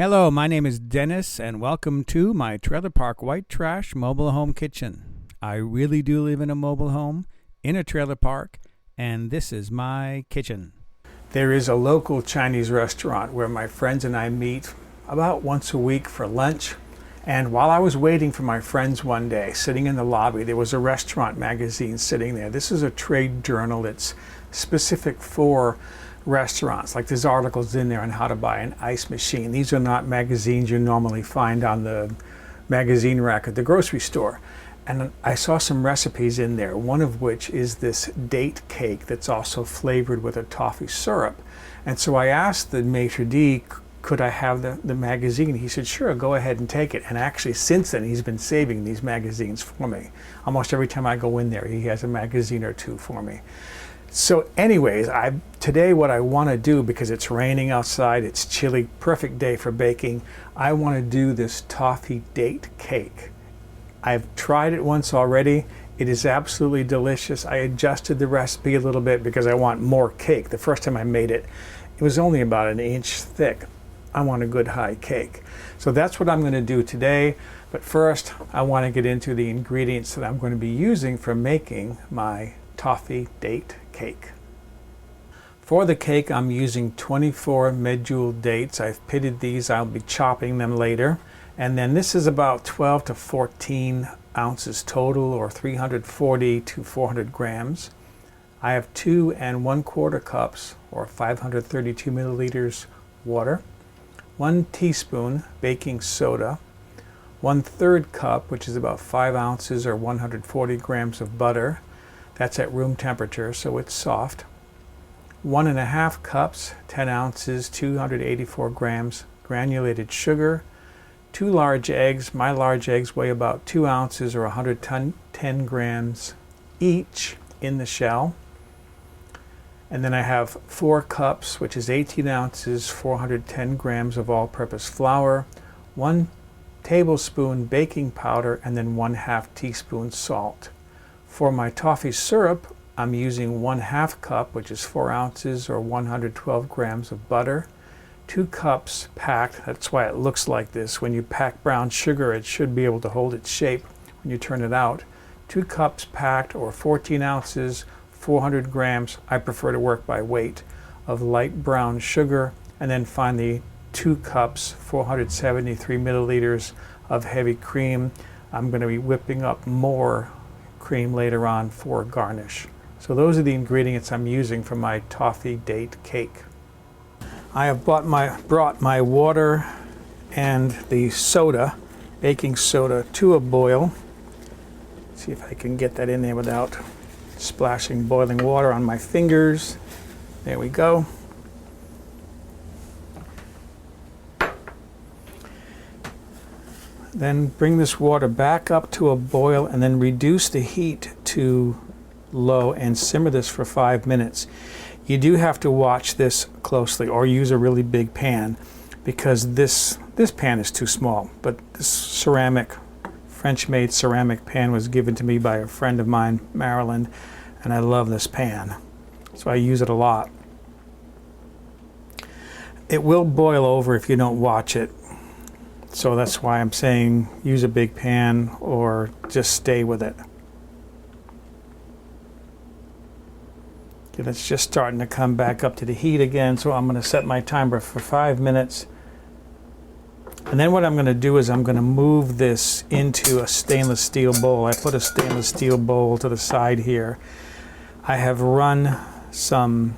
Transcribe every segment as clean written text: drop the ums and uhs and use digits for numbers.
Hello, my name is Dennis, and welcome to my trailer park white trash mobile home kitchen. I really do live in a mobile home, in a trailer park, and this is my kitchen. There is a local Chinese restaurant where my friends and I meet about once a week for lunch. And while I was waiting for my friends one day, sitting in the lobby, there was a restaurant magazine sitting there. This is a trade journal that's specific for restaurants. Like there's articles in there on how to buy an ice machine. These are not magazines you normally find on the magazine rack at the grocery store. And I saw some recipes in there, one of which is this date cake that's also flavored with a toffee syrup. And so I asked the maitre d', could I have the magazine? He said, sure, go ahead and take it. And actually, since then, he's been saving these magazines for me. Almost every time I go in there, he has a magazine or two for me. So anyways, today what I want to do, because it's raining outside, it's chilly, perfect day for baking, I want to do this toffee date cake. I've tried it once already. It is absolutely delicious. I adjusted the recipe a little bit because I want more cake. The first time I made it, it was only about an inch thick. I want a good high cake. So that's what I'm going to do today. But first, I want to get into the ingredients that I'm going to be using for making my toffee date cake. For the cake, I'm using 24 medjool dates. I've pitted these. I'll be chopping them later. And then this is about 12 to 14 ounces total, or 340 to 400 grams. I have 2 1/4 cups, or 532 milliliters water, 1 teaspoon baking soda, 1/3 cup, which is about 5 ounces or 140 grams of butter. That's at room temperature, so it's soft. 1 1/2 cups, 10 ounces, 284 grams granulated sugar. 2 large eggs. My large eggs weigh about 2 ounces or 110 grams each in the shell. And then I have 4 cups, which is 18 ounces, 410 grams of all-purpose flour, 1 tablespoon baking powder, and then 1/2 teaspoon salt. For my toffee syrup, I'm using 1/2 cup, which is 4 ounces or 112 grams of butter, 2 cups packed. That's why it looks like this. When you pack brown sugar, it should be able to hold its shape when you turn it out. 2 cups packed, or 14 ounces, 400 grams, I prefer to work by weight, of light brown sugar, and then finally 2 cups, 473 milliliters of heavy cream. I'm going to be whipping up more cream later on for garnish. So those are the ingredients I'm using for my toffee date cake. I have brought my water and the soda, baking soda, to a boil. See if I can get that in there without splashing boiling water on my fingers. There we go. Then bring this water back up to a boil and then reduce the heat to low and simmer this for 5 minutes. You do have to watch this closely, or use a really big pan, because this pan is too small. But this ceramic, French-made ceramic pan was given to me by a friend of mine, Maryland, and I love this pan, so I use it a lot. It will boil over if you don't watch it, so that's why I'm saying use a big pan or just stay with it. Okay, it's just starting to come back up to the heat again, so I'm going to set my timer for 5 minutes. And then what I'm going to do is I'm going to move this into a stainless steel bowl. I put a stainless steel bowl to the side here. I have run some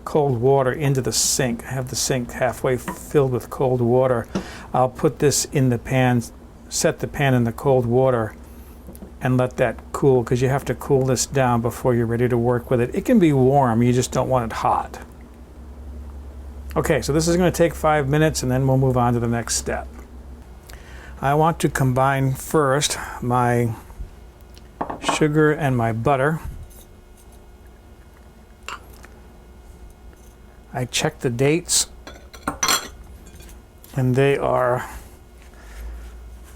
cold water into the sink. I have the sink halfway filled with cold water. I'll put this in the pan, set the pan in the cold water, and let that cool, because you have to cool this down before you're ready to work with it. It can be warm, you just don't want it hot. Okay, so this is going to take 5 minutes, and then we'll move on to the next step. I want to combine first my sugar and my butter. I checked the dates, and they are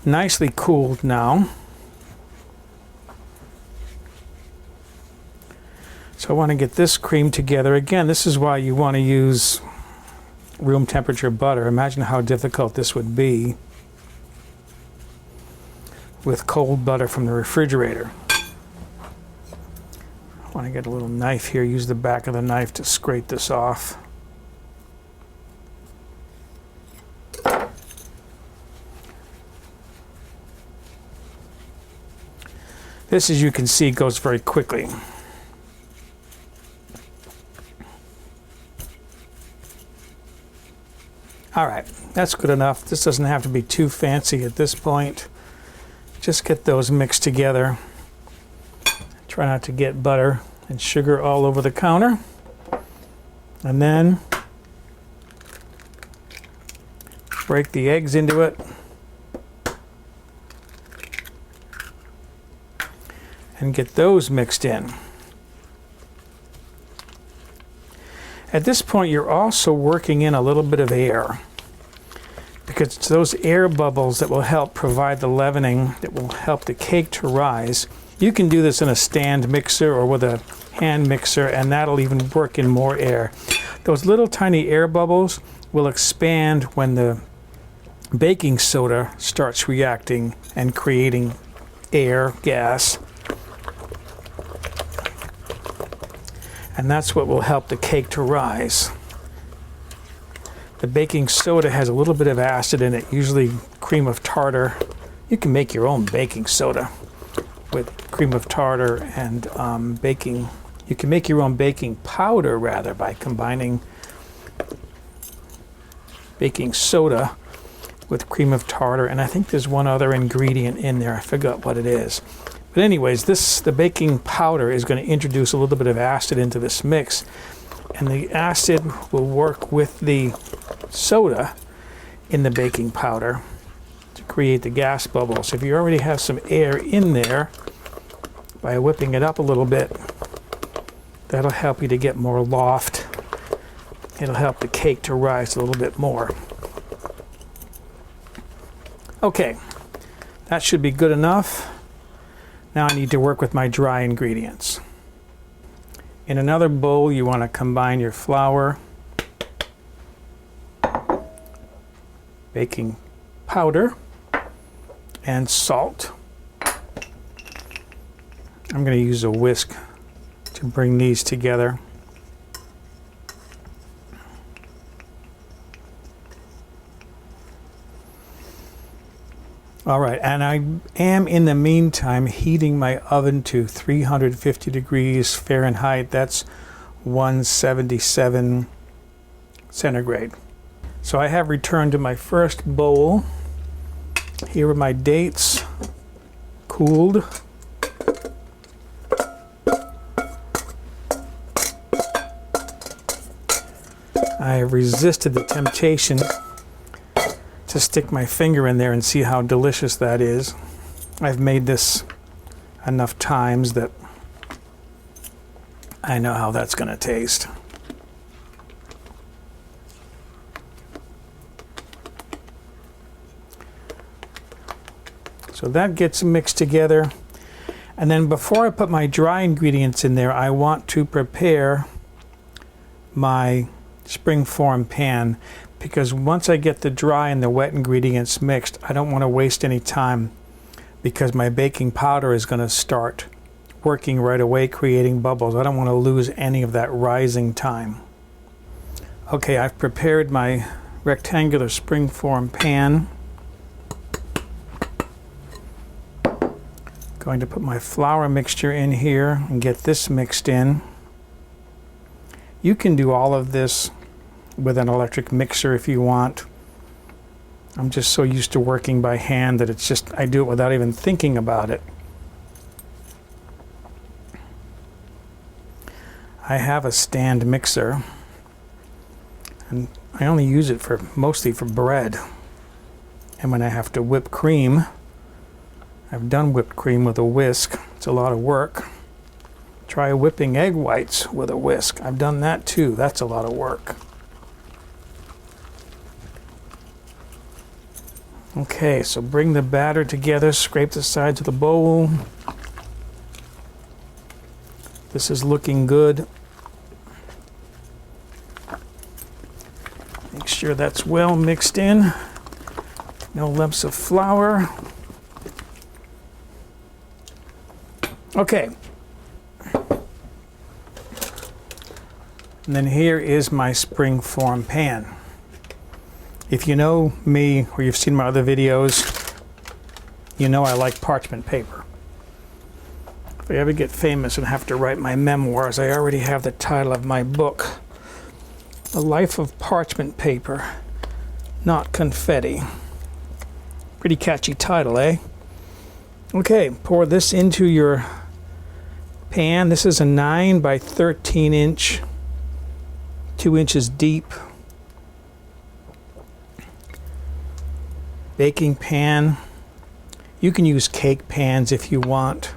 nicely cooled now. So I want to get this cream together. Again, this is why you want to use room temperature butter. Imagine how difficult this would be with cold butter from the refrigerator. I want to get a little knife here, use the back of the knife to scrape this off. This, as you can see, goes very quickly. All right, that's good enough. This doesn't have to be too fancy at this point. Just get those mixed together. Try not to get butter and sugar all over the counter. And then break the eggs into it. And get those mixed in. At this point, you're also working in a little bit of air, because it's those air bubbles that will help provide the leavening, that will help the cake to rise. You can do this in a stand mixer or with a hand mixer, and that'll even work in more air. Those little tiny air bubbles will expand when the baking soda starts reacting and creating air, gas. And that's what will help the cake to rise. The baking soda has a little bit of acid in it, usually cream of tartar. You can make your own baking soda with cream of tartar and baking. You can make your own baking powder, rather, by combining baking soda with cream of tartar. And I think there's one other ingredient in there. I forgot what it is. But anyways, the baking powder is going to introduce a little bit of acid into this mix, and the acid will work with the soda in the baking powder to create the gas bubbles. If you already have some air in there, by whipping it up a little bit, that'll help you to get more loft. It'll help the cake to rise a little bit more. Okay, that should be good enough. Now I need to work with my dry ingredients. In another bowl, you want to combine your flour, baking powder, and salt. I'm going to use a whisk to bring these together. All right, and I am in the meantime heating my oven to 350 degrees Fahrenheit. That's 177 centigrade. So I have returned to my first bowl. Here are my dates, cooled. I have resisted the temptation to stick my finger in there and see how delicious that is. I've made this enough times that I know how that's going to taste. So that gets mixed together. And then before I put my dry ingredients in there, I want to prepare my springform pan, because once I get the dry and the wet ingredients mixed, I don't want to waste any time, because my baking powder is going to start working right away, creating bubbles. I don't want to lose any of that rising time. Okay, I've prepared my rectangular springform pan. Going to put my flour mixture in here and get this mixed in. You can do all of this with an electric mixer if you want. I'm just so used to working by hand that it's just, I do it without even thinking about it. I have a stand mixer, and I only use it mostly for bread. And when I have to whip cream, I've done whipped cream with a whisk. It's a lot of work. Try whipping egg whites with a whisk. I've done that too. That's a lot of work. Okay, so bring the batter together, scrape the sides of the bowl. This is looking good. Make sure that's well mixed in. No lumps of flour. Okay. And then here is my springform pan. If you know me or you've seen my other videos, you know I like parchment paper. If I ever get famous and have to write my memoirs, I already have the title of my book, The Life of Parchment Paper, Not Confetti. Pretty catchy title, eh? Okay, pour this into your pan. This is a 9 by 13 inch, 2 inches deep baking pan. You can use cake pans if you want,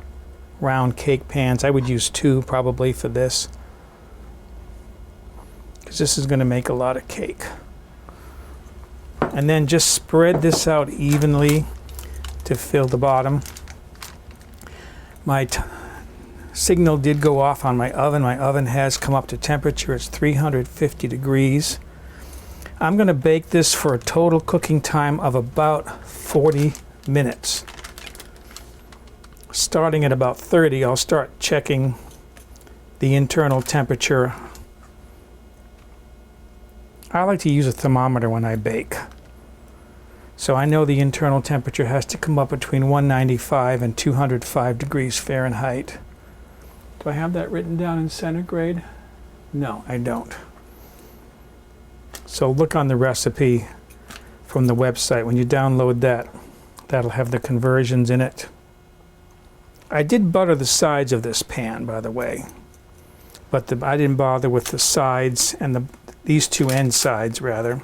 round cake pans. I would use 2 probably for this, because this is going to make a lot of cake. And then just spread this out evenly to fill the bottom. My signal did go off on my oven. My oven has come up to temperature. It's 350 degrees. I'm going to bake this for a total cooking time of about 40 minutes. Starting at about 30, I'll start checking the internal temperature. I like to use a thermometer when I bake. So I know the internal temperature has to come up between 195 and 205 degrees Fahrenheit. Do I have that written down in centigrade? No, I don't. So look on the recipe from the website. When you download that, that'll have the conversions in it. I did butter the sides of this pan, by the way, but I didn't bother with the sides and these 2 end sides, rather,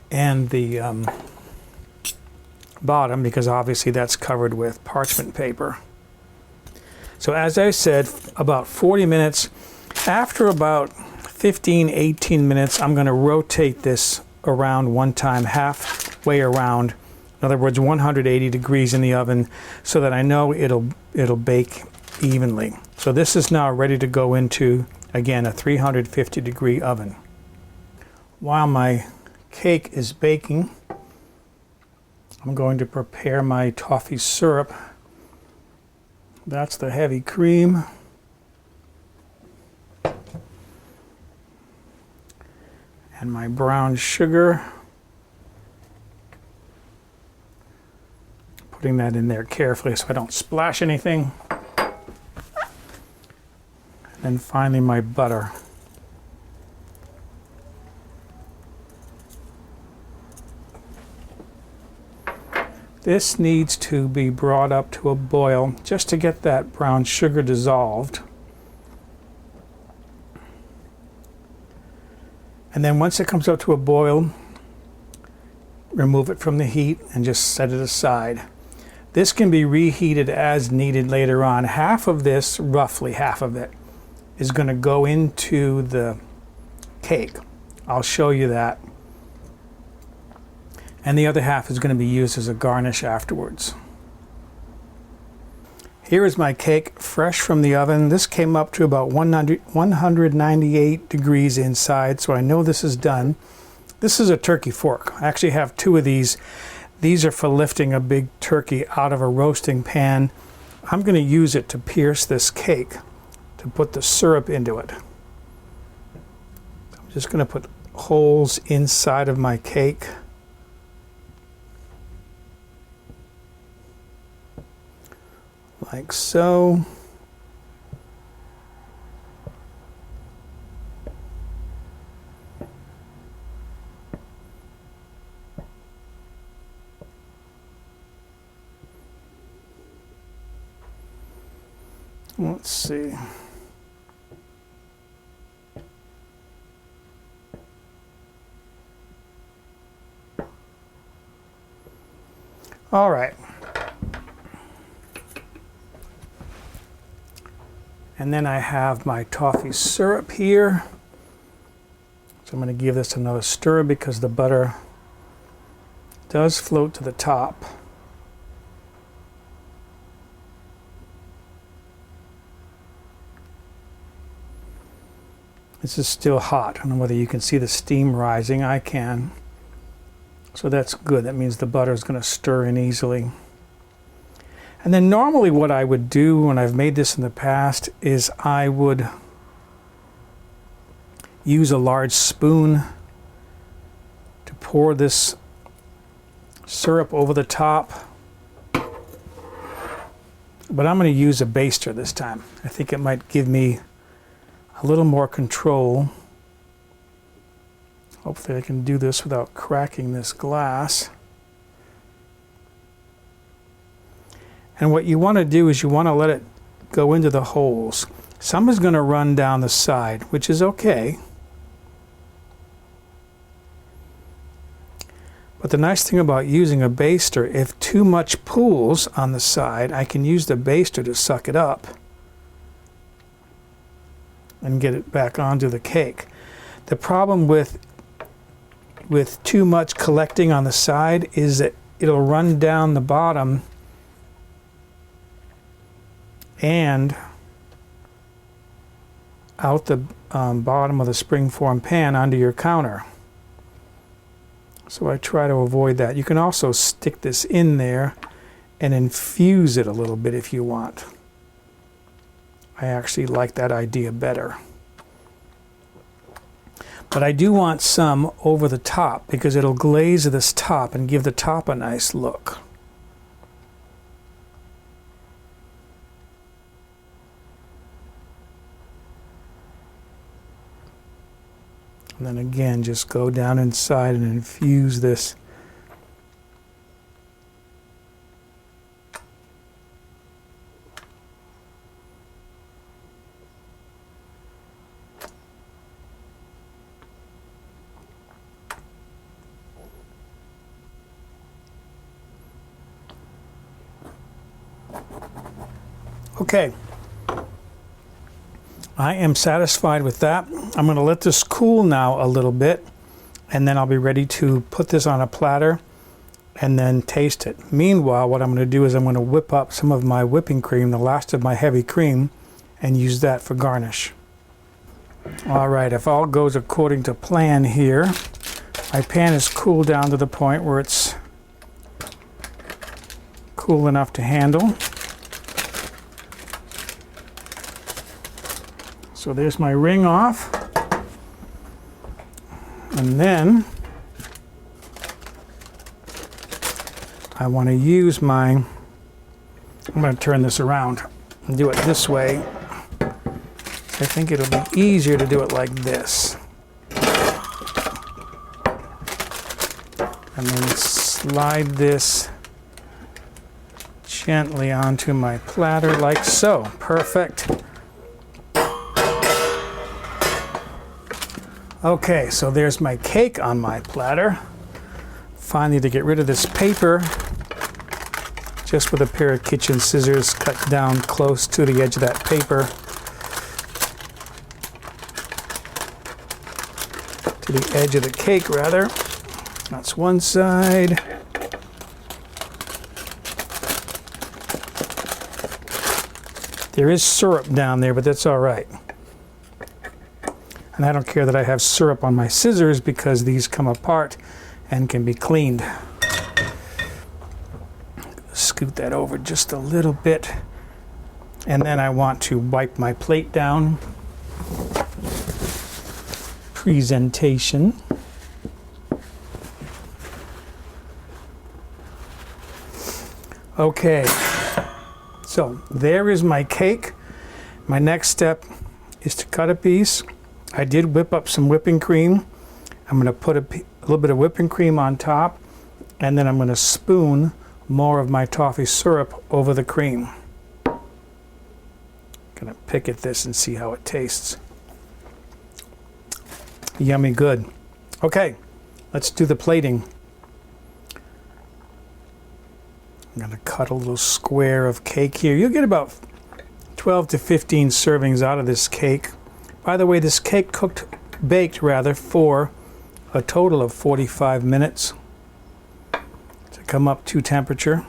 and the bottom, because obviously that's covered with parchment paper. So as I said, about 40 minutes. After about 15-18 minutes, I'm going to rotate this around one time, halfway around. In other words, 180 degrees in the oven, so that I know it'll bake evenly. So this is now ready to go into, again, a 350 degree oven. While my cake is baking, I'm going to prepare my toffee syrup. That's the heavy cream. And my brown sugar. Putting that in there carefully so I don't splash anything. And finally my butter. This needs to be brought up to a boil just to get that brown sugar dissolved. And then once it comes up to a boil, remove it from the heat and just set it aside. This can be reheated as needed later on. Half of this, roughly half of it, is going to go into the cake. I'll show you that. And the other half is going to be used as a garnish afterwards. Here is my cake fresh from the oven. This came up to about 198 degrees inside, so I know this is done. This is a turkey fork. I actually have 2 of these. These are for lifting a big turkey out of a roasting pan. I'm going to use it to pierce this cake, to put the syrup into it. I'm just going to put holes inside of my cake. Like so. Let's see. All right. And then I have my toffee syrup here. So I'm going to give this another stir because the butter does float to the top. This is still hot. I don't know whether you can see the steam rising. I can. So that's good. That means the butter is going to stir in easily. And then normally what I would do when I've made this in the past is I would use a large spoon to pour this syrup over the top. But I'm going to use a baster this time. I think it might give me a little more control. Hopefully I can do this without cracking this glass. And what you want to do is you want to let it go into the holes. Some is going to run down the side, which is okay. But the nice thing about using a baster, if too much pools on the side, I can use the baster to suck it up and get it back onto the cake. The problem with too much collecting on the side is that it'll run down the bottom and out the bottom of the springform pan onto your counter. So I try to avoid that. You can also stick this in there and infuse it a little bit if you want. I actually like that idea better. But I do want some over the top because it'll glaze this top and give the top a nice look. And then again, just go down inside and infuse this. Okay. I am satisfied with that. I'm going to let this cool now a little bit, and then I'll be ready to put this on a platter and then taste it. Meanwhile, what I'm going to do is I'm going to whip up some of my whipping cream, the last of my heavy cream, and use that for garnish. All right, if all goes according to plan here, my pan is cooled down to the point where it's cool enough to handle. So there's my ring off, and then I want to use I'm going to turn this around and do it this way. I think it'll be easier to do it like this. And then slide this gently onto my platter like so. Perfect. Okay, so there's my cake on my platter. Finally, to get rid of this paper, just with a pair of kitchen scissors, cut down close to the edge of that paper to the edge of the cake, rather. That's one side. There is syrup down there, but that's all right. And I don't care that I have syrup on my scissors because these come apart and can be cleaned. Scoot that over just a little bit. And then I want to wipe my plate down. Presentation. Okay, so there is my cake. My next step is to cut a piece. I did whip up some whipping cream. I'm going to put a little bit of whipping cream on top, and then I'm going to spoon more of my toffee syrup over the cream. Going to pick at this and see how it tastes. Yummy good. Okay, let's do the plating. I'm going to cut a little square of cake here. You'll get about 12 to 15 servings out of this cake. By the way, this cake baked for a total of 45 minutes to come up to temperature.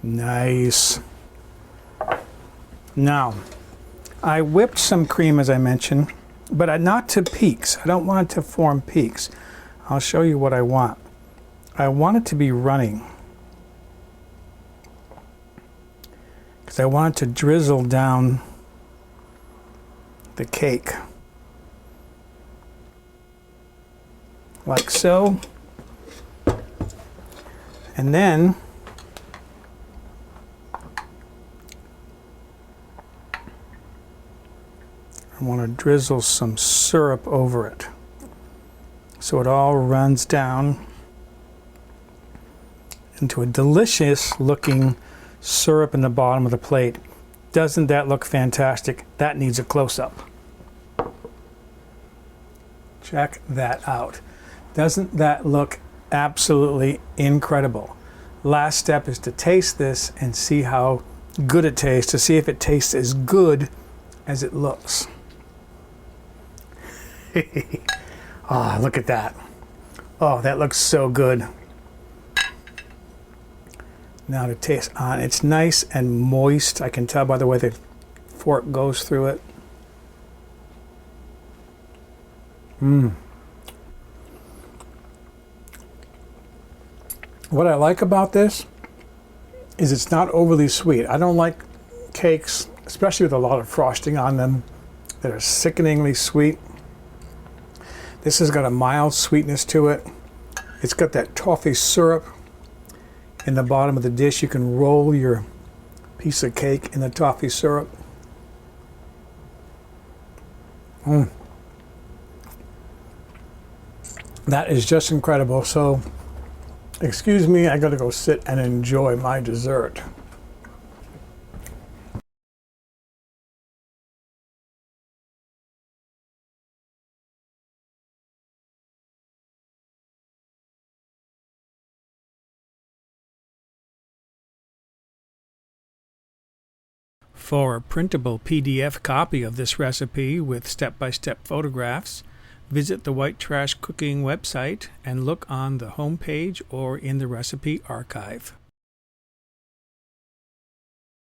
Nice. Now, I whipped some cream, as I mentioned, but not to peaks. I don't want it to form peaks. I'll show you what I want. I want it to be running, because I want it to drizzle down the cake. Like so. And then I want to drizzle some syrup over it so it all runs down into a delicious looking syrup in the bottom of the plate. Doesn't that look fantastic? That needs a close-up. Check that out. Doesn't that look absolutely incredible? Last step is to taste this and see how good it tastes, to see if it tastes as good as it looks. Oh, look at that. Oh, that looks so good. Now to taste on. It's nice and moist. I can tell by the way the fork goes through it. What I like about this is it's not overly sweet. I don't like cakes, especially with a lot of frosting on them, that are sickeningly sweet. This has got a mild sweetness to it. It's got that toffee syrup in the bottom of the dish. You can roll your piece of cake in the toffee syrup. That is just incredible. So, excuse me, I gotta go sit and enjoy my dessert. For a printable PDF copy of this recipe with step-by-step photographs, visit the White Trash Cooking website and look on the home page or in the recipe archive.